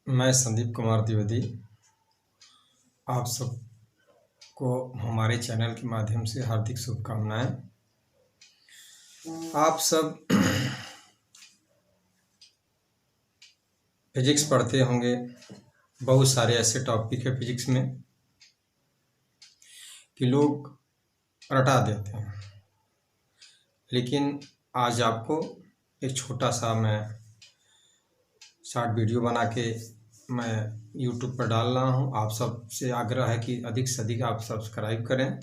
मैं संदीप कुमार द्विवेदी आप सबको हमारे चैनल के माध्यम से हार्दिक शुभकामनाएं। आप सब फिजिक्स पढ़ते होंगे। बहुत सारे ऐसे टॉपिक है फिजिक्स में कि लोग रटा देते हैं, लेकिन आज आपको एक छोटा सा मैं शॉर्ट वीडियो बना के मैं YouTube पर डाल रहा हूँ। आप सब से आग्रह है कि अधिक से अधिक आप सब्सक्राइब करें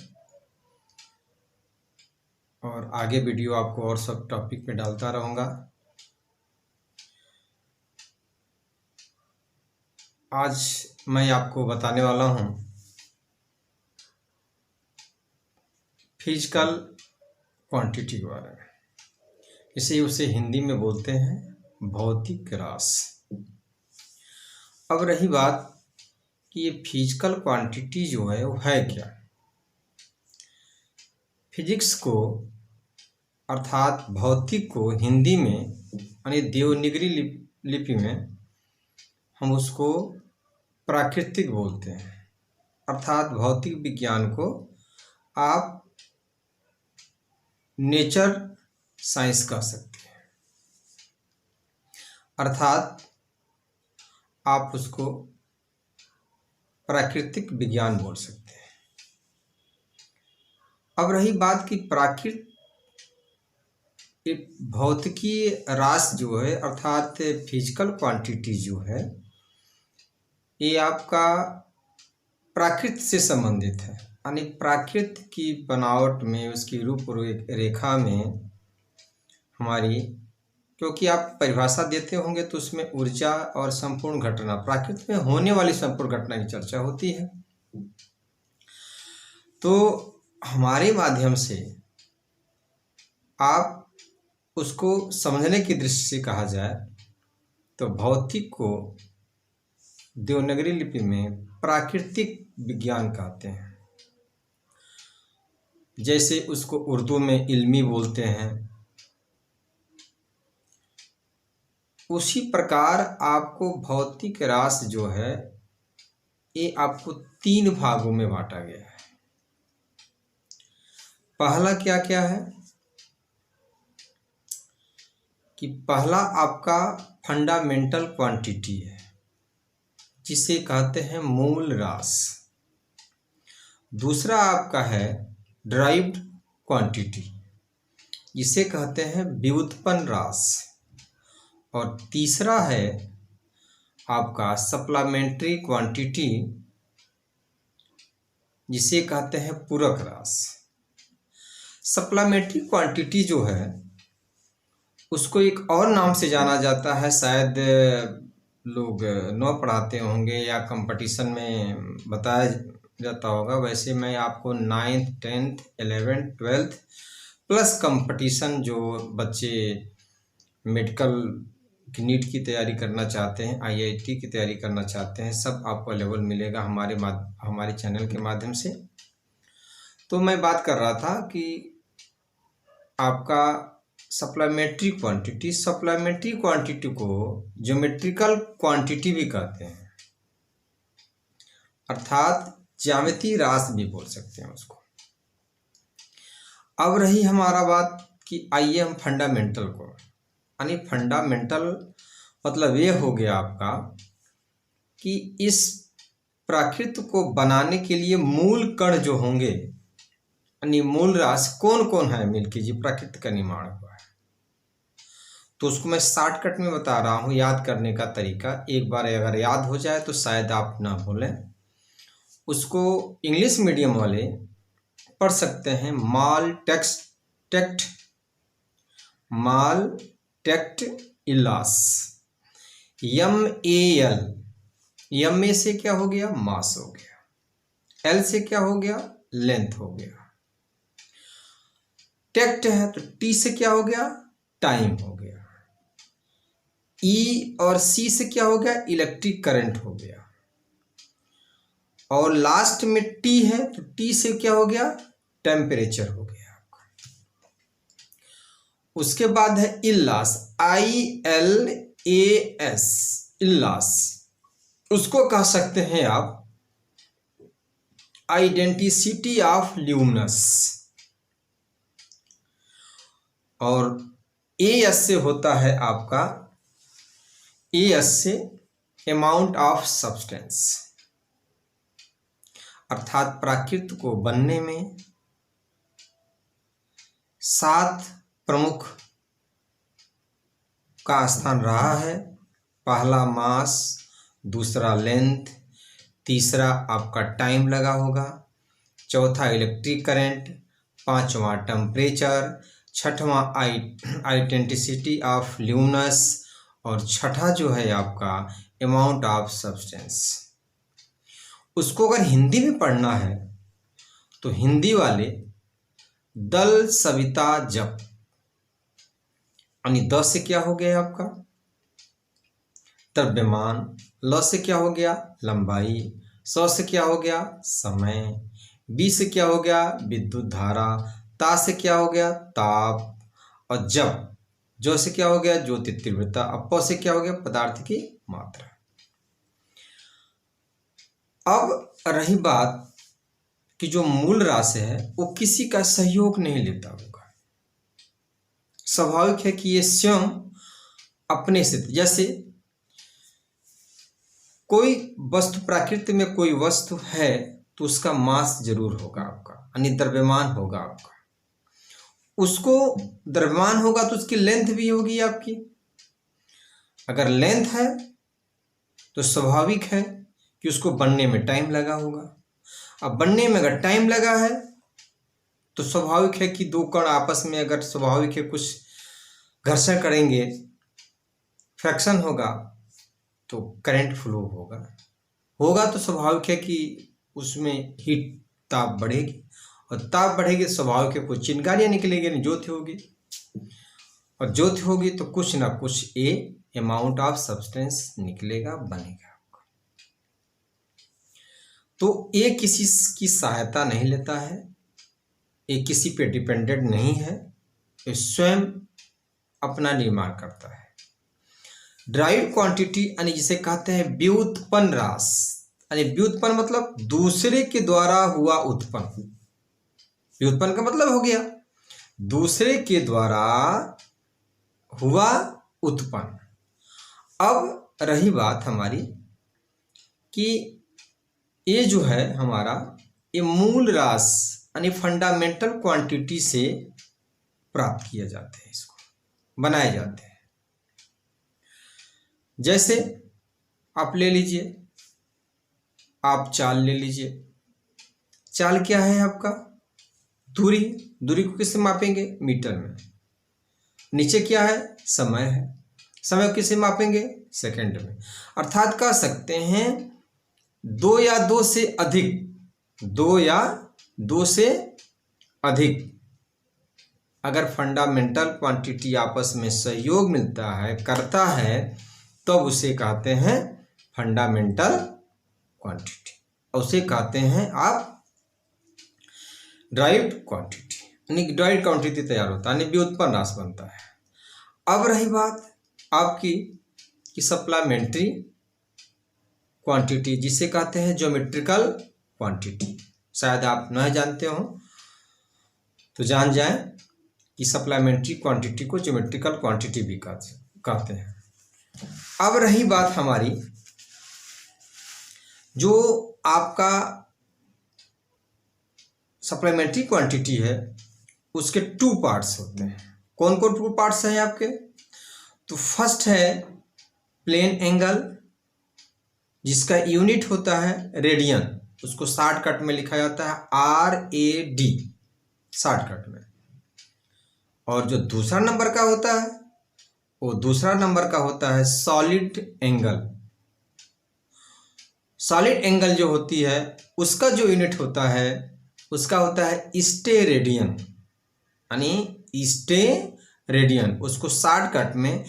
और आगे वीडियो आपको और सब टॉपिक पे डालता रहूँगा। आज मैं आपको बताने वाला हूँ फिजिकल क्वांटिटी के बारे में। इसे उसे हिंदी में बोलते हैं भौतिक रास। अब रही बात कि ये फिजिकल क्वांटिटी जो है वो है क्या। फिजिक्स को अर्थात भौतिक को हिंदी में यानी देवनागरी लिपि में हम उसको प्राकृतिक बोलते हैं। अर्थात भौतिक विज्ञान को आप नेचर साइंस कह सकते हैं, अर्थात आप उसको प्राकृतिक विज्ञान बोल सकते हैं। अब रही बात कि भौतिकी रास जो है अर्थात फिजिकल क्वांटिटी जो है ये आपका प्राकृत से संबंधित है, यानी प्राकृत की बनावट में उसकी रूप रेखा में हमारी, क्योंकि आप परिभाषा देते होंगे तो उसमें ऊर्जा और संपूर्ण घटना, प्राकृत में होने वाली संपूर्ण घटना की चर्चा होती है। तो हमारे माध्यम से आप उसको समझने की दृष्टि से कहा जाए तो भौतिक को देवनागरी लिपि में प्राकृतिक विज्ञान कहते हैं। जैसे उसको उर्दू में इल्मी बोलते हैं, उसी प्रकार आपको भौतिक रास जो है ये आपको 3 भागों में बांटा गया है। पहला क्या क्या है कि पहला आपका फंडामेंटल क्वांटिटी है जिसे कहते हैं मूल रास। दूसरा आपका है ड्राइव्ड क्वांटिटी जिसे कहते हैं व्युत्पन्न रास। और तीसरा है आपका सप्लीमेंट्री क्वांटिटी जिसे कहते हैं पूरक रास। सप्लीमेंट्री क्वांटिटी जो है उसको एक और नाम से जाना जाता है, शायद लोग न पढ़ाते होंगे या कंपटीशन में बताया जाता होगा। वैसे मैं आपको 9th 10th 11th 12th plus competition जो बच्चे मेडिकल की नीट की तैयारी करना चाहते हैं, IIT की तैयारी करना चाहते हैं, सब आपको अवेलेबल मिलेगा हमारे चैनल के माध्यम से। तो मैं बात कर रहा था कि आपका सप्लीमेंट्री क्वांटिटी को ज्योमेट्रिकल क्वांटिटी भी कहते हैं, अर्थात ज्यामितीय रास भी बोल सकते हैं उसको। अब रही हमारा बात कि आइए हम फंडामेंटल को, यानी फंडामेंटल मतलब ये हो गया आपका कि इस प्राकृत को बनाने के लिए मूल कण जो होंगे, यानी मूल रास कौन कौन है मिलके जी प्राकृत का निर्माण हुआ है। तो उसको मैं शॉर्टकट में बता रहा हूँ याद करने का तरीका। एक बार अगर याद हो जाए तो शायद आप ना भूलें। उसको इंग्लिश मीडियम वाले पढ़ सकते हैं माल टेक्ट इलास, MAL। M में से क्या हो गया, मास हो गया। L से क्या हो गया, लेंथ हो गया। टेक्ट है तो T से क्या हो गया, टाइम हो गया। E और C से क्या हो गया, इलेक्ट्रिक करंट हो गया। और लास्ट में T है तो T से क्या हो गया, टेम्परेचर हो गया। उसके बाद है इल्लास, ILAS, इल्लास। उसको कह सकते हैं आप आइडेंटिसिटी ऑफ ल्यूमिनस। और एएस से होता है आपका, एएस से अमाउंट ऑफ सब्सटेंस, अर्थात प्राकृत को बनने में 7 प्रमुख का स्थान रहा है। पहला मास, दूसरा लेंथ, तीसरा आपका टाइम लगा होगा, चौथा इलेक्ट्रिक करंट, पांचवा टेम्परेचर, छठवां आइडेंटिसिटी ऑफ ल्यूमिनस, और छठा जो है आपका अमाउंट ऑफ सब्सटेंस। उसको अगर हिंदी में पढ़ना है तो हिंदी वाले दल सविता जप, यानी द से क्या हो गया आपका द्रव्यमान, ल से क्या हो गया लंबाई, स से क्या हो गया समय, बी से क्या हो गया विद्युत धारा, ता से क्या हो गया ताप, और जब जो से क्या हो गया ज्योति तीव्रता, प से क्या हो गया पदार्थ की मात्रा। अब रही बात कि जो मूल राशि है वो किसी का सहयोग नहीं लेता होगा। स्वाभाविक है कि ये स्वयं अपने से, जैसे कोई वस्तु प्रकृति में कोई वस्तु है तो उसका मास जरूर होगा आपका, यानी द्रव्यमान होगा आपका। उसको द्रव्यमान होगा तो उसकी लेंथ भी होगी आपकी। अगर लेंथ है तो स्वाभाविक है कि उसको बनने में टाइम लगा होगा। अब बनने में अगर टाइम लगा है तो स्वाभाविक है कि दो कण आपस में अगर स्वाभाविक है कुछ घर्षण करेंगे, फ्रैक्शन होगा, तो करंट फ्लो होगा तो स्वाभाविक है कि उसमें हीट ताप बढ़ेगी, और ताप बढ़ेगी स्वाभाविक है कुछ चिंगारियाँ निकलेगी, यानी ज्योति होगी, और ज्योति होगी तो कुछ ना कुछ अमाउंट ऑफ सब्सटेंस निकलेगा, बनेगा। तो ये किसी की सहायता नहीं लेता है, ये किसी पे डिपेंडेंट नहीं है, ये स्वयं अपना निर्माण करता है। ड्राइव क्वांटिटी यानी जिसे कहते हैं व्युत्पन्न रास, यानी व्युत्पन्न मतलब दूसरे के द्वारा हुआ उत्पन्न। व्युत्पन्न का मतलब हो गया दूसरे के द्वारा हुआ उत्पन्न। अब रही बात हमारी कि ये जो है हमारा ये मूल रास यानी फंडामेंटल क्वांटिटी से प्राप्त किया जाते हैं, इसको बनाए जाते हैं। जैसे आप ले लीजिए, आप चाल ले लीजिए। चाल क्या है आपका दूरी, दूरी को किससे मापेंगे मीटर में। नीचे क्या है समय है, समय को किससे मापेंगे सेकंड में। अर्थात कह सकते हैं 2 या 2 से अधिक, 2 या 2 से अधिक अगर फंडामेंटल क्वांटिटी आपस में सहयोग मिलता है करता है तब उसे कहते हैं फंडामेंटल क्वांटिटी, और उसे कहते हैं आप ड्राइव्ड क्वांटिटी, यानी ड्राइव्ड क्वांटिटी तैयार होता है, यानी व्युत्पन्न रास बनता है। अब रही बात आपकी कि सप्लीमेंट्री क्वांटिटी, जिसे कहते हैं ज्योमेट्रिकल क्वांटिटी। शायद आप न जानते हो तो जान जाएं कि सप्लीमेंट्री क्वांटिटी को ज्योमेट्रिकल क्वांटिटी भी कहते हैं। अब रही बात हमारी जो आपका सप्लीमेंट्री क्वांटिटी है उसके 2 पार्ट्स होते हैं। कौन कौन 2 पार्ट्स हैं आपके? तो फर्स्ट है प्लेन एंगल, जिसका यूनिट होता है रेडियन, उसको शॉर्टकट में लिखा जाता है RAD शॉर्टकट में। और जो दूसरा नंबर का होता है वो दूसरा नंबर का होता है सॉलिड एंगल। सॉलिड एंगल जो होती है उसका जो यूनिट होता है उसका होता है स्टेरेडियन, यानी स्टेरेडियन, उसको शॉर्टकट में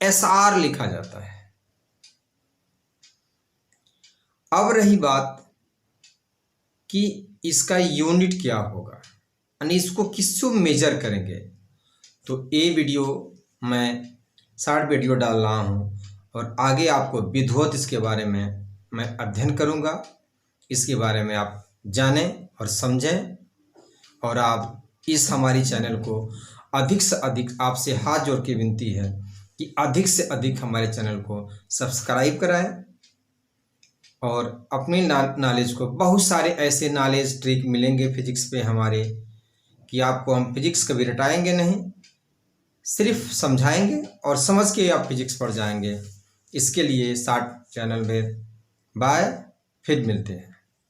SR लिखा जाता है। अब रही बात कि इसका यूनिट क्या होगा, यानी इसको किससे मेजर करेंगे। तो ये वीडियो मैं शॉर्ट वीडियो डाल रहा हूँ और आगे आपको विधिवत इसके बारे में मैं अध्ययन करूँगा। इसके बारे में आप जानें और समझें, और आप इस हमारी चैनल को अधिक से अधिक, आपसे हाथ जोड़ के विनती है कि अधिक से अधिक हमारे चैनल को सब्सक्राइब कराएं और अपनी नॉलेज को, बहुत सारे ऐसे नॉलेज ट्रिक मिलेंगे फिजिक्स पे हमारे कि आपको हम फिजिक्स कभी रटाएंगे नहीं, सिर्फ समझाएंगे और समझ के आप फिजिक्स पढ़ जाएंगे। इसके लिए शॉर्ट चैनल में बाय, फिर मिलते हैं।